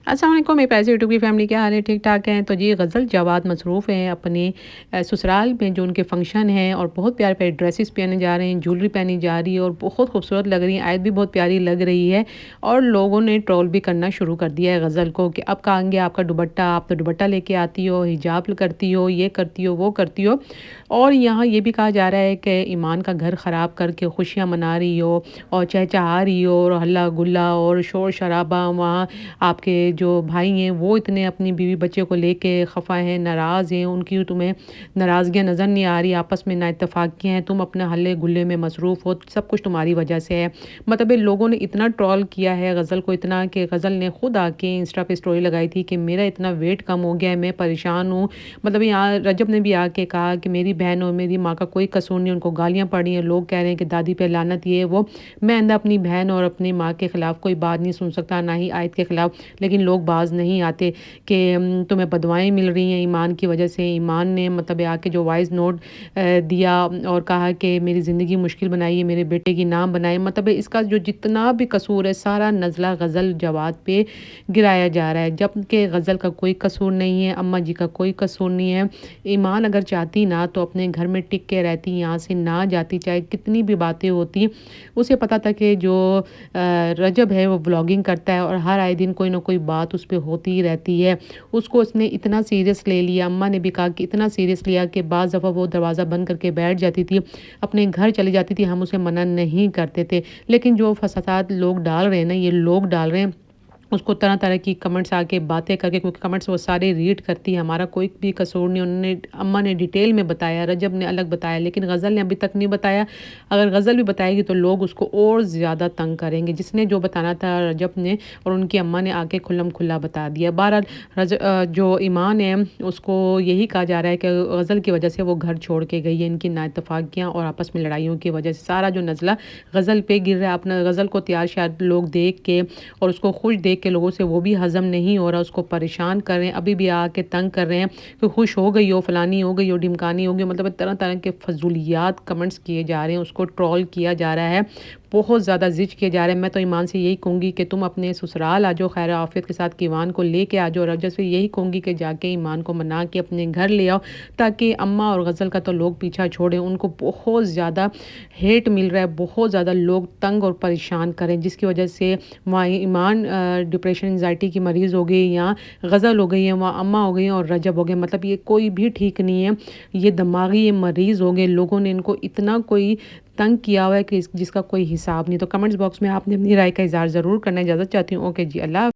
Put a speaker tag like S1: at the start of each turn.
S1: السلام علیکم میرے پیارے یوٹیوب کی فیملی، کیا حال ہے؟ ٹھیک ٹھاک ہیں؟ تو جی غزل جواد مصروف ہیں اپنے سسرال میں جو ان کے فنکشن ہیں، اور بہت پیارے پیارے ڈریسز پہنے جا رہے ہیں، جولری پہنی جا رہی ہے اور بہت خوبصورت لگ رہی ہیں، آیت بھی بہت پیاری لگ رہی ہے، اور لوگوں نے ٹرول بھی کرنا شروع کر دیا ہے غزل کو کہ اب کہاں گے آپ کا دوپٹہ، آپ تو دوپٹہ لے کے آتی ہو، حجاب کرتی ہو، یہ کرتی ہو، وہ کرتی ہو، اور یہاں یہ بھی کہا جا رہا ہے کہ ایمان کا گھر خراب کر کے خوشیاں منا رہی ہو اور چہچہا رہی ہو، اور ہلا گلا اور شور شرابہ وہاں آپ کے جو بھائی ہیں وہ اتنے اپنی بیوی بچے کو لے کے خفا ہیں، ناراض ہیں، ان کی تمہیں ناراضگیاں نظر نہیں آ رہی، آپس میں نا اتفاقیاں ہیں، تم اپنے ہلے گلے میں مصروف ہو، سب کچھ تمہاری وجہ سے ہے۔ مطلب لوگوں نے اتنا ٹرول کیا ہے غزل کو، اتنا کہ غزل نے خود آ کے انسٹا پہ اسٹوری لگائی تھی کہ میرا اتنا ویٹ کم ہو گیا ہے، میں پریشان ہوں۔ مطلب یہاں رجب نے بھی آ کے کہا کہ میری بہن اور میری ماں کا کوئی قصور نہیں، ان کو گالیاں پڑی ہیں، لوگ کہہ رہے ہیں کہ دادی پہ لعنت یہ وہ۔ میں آئندہ اپنی بہن اور اپنی ماں کے خلاف کوئی بات نہیں سن سکتا، نہ ہی آیت کے خلاف، لیکن لوگ باز نہیں آتے کہ تمہیں بدوائیں مل رہی ہیں ایمان کی وجہ سے۔ ایمان نے مطلب آ کے جو وائس نوٹ دیا اور کہا کہ میری زندگی مشکل بنائی ہے، میرے بیٹے کی نام بنائے، مطلب اس کا جو جتنا بھی قصور ہے سارا نزلہ غزل جواد پہ گرایا جا رہا ہے، جبکہ غزل کا کوئی قصور نہیں ہے، اماں جی کا کوئی قصور نہیں ہے۔ ایمان اگر چاہتی نا تو اپنے گھر میں ٹک کے رہتی، یہاں سے نہ جاتی، چاہے کتنی بھی باتیں ہوتی۔ اسے پتا تھا کہ جو رجب ہے وہ بلاگنگ کرتا ہے اور ہر آئے دن کوئی نہ کوئی بات اس پہ ہوتی ہی رہتی ہے، اس کو اس نے اتنا سیریس لے لیا۔ اماں نے بھی کہا کہ اتنا سیریس لیا کہ بعض دفعہ وہ دروازہ بند کر کے بیٹھ جاتی تھی، اپنے گھر چلی جاتی تھی، ہم اسے منع نہیں کرتے تھے، لیکن جو فسادات لوگ ڈال رہے ہیں نا، یہ لوگ ڈال رہے ہیں، اس کو طرح طرح کی کمنٹس آ کے باتیں کر کے، کیونکہ کمنٹس وہ سارے ریڈ کرتی ہے، ہمارا کوئی بھی قصور نہیں۔ انہوں نے اماں نے ڈیٹیل میں بتایا، رجب نے الگ بتایا، لیکن غزل نے ابھی تک نہیں بتایا۔ اگر غزل بھی بتائے گی تو لوگ اس کو اور زیادہ تنگ کریں گے۔ جس نے جو بتانا تھا رجب نے اور ان کی اماں نے آ کے کھلم کھلا بتا دیا۔ بہرحال جو ایمان ہے اس کو یہی کہا جا رہا ہے کہ غزل کی وجہ سے وہ گھر چھوڑ کے گئی ہے، ان کی نا اتفاقیاں اور آپس میں لڑائیوں کی وجہ سے سارا جو نزلہ غزل پہ گر رہا ہے۔ اپنا غزل کو تیار شاید لوگ دیکھ کے اور اس کو خوش دیکھ کے لوگوں سے وہ بھی ہضم نہیں ہو رہا، اس کو پریشان کر رہے ہیں، ابھی بھی آ کے تنگ کر رہے ہیں کہ خوش ہو گئی ہو، فلانی ہو گئی ہو، ڈھمکانی ہو گئی، مطلب طرح طرح کے فضولیات کمنٹس کیے جا رہے ہیں، اس کو ٹرول کیا جا رہا ہے، بہت زیادہ زج کیے جا رہے ہیں۔ میں تو ایمان سے یہی کہوں گی کہ تم اپنے سسرال آ جاؤ خیر عافیت کے ساتھ، ایمان کو لے کے آ جاؤ، رجب سے یہی کہوں گی کہ جا کے ایمان کو منا کے اپنے گھر لے آؤ، تاکہ اماں اور غزل کا تو لوگ پیچھا چھوڑیں، ان کو بہت زیادہ ہیٹ مل رہا ہے، بہت زیادہ لوگ تنگ اور پریشان کریں، جس کی وجہ سے وہاں ایمان ڈپریشن انزائٹی کی مریض ہو گئی، یہاں غزل ہو گئی ہے، وہاں اماں ہو گئی ہیں اور رجب ہو گئے، مطلب یہ کوئی بھی ٹھیک نہیں ہے، یہ دماغی یہ مریض ہو گئے، لوگوں نے ان کو اتنا کوئی تنگ کیا ہوا ہے کہ جس کا کوئی حساب نہیں۔ تو کمنٹس باکس میں آپ نے اپنی رائے کا اظہار ضرور کرنا ہے۔ اجازت چاہتی ہوں، اوکے جی، اللہ حافظ۔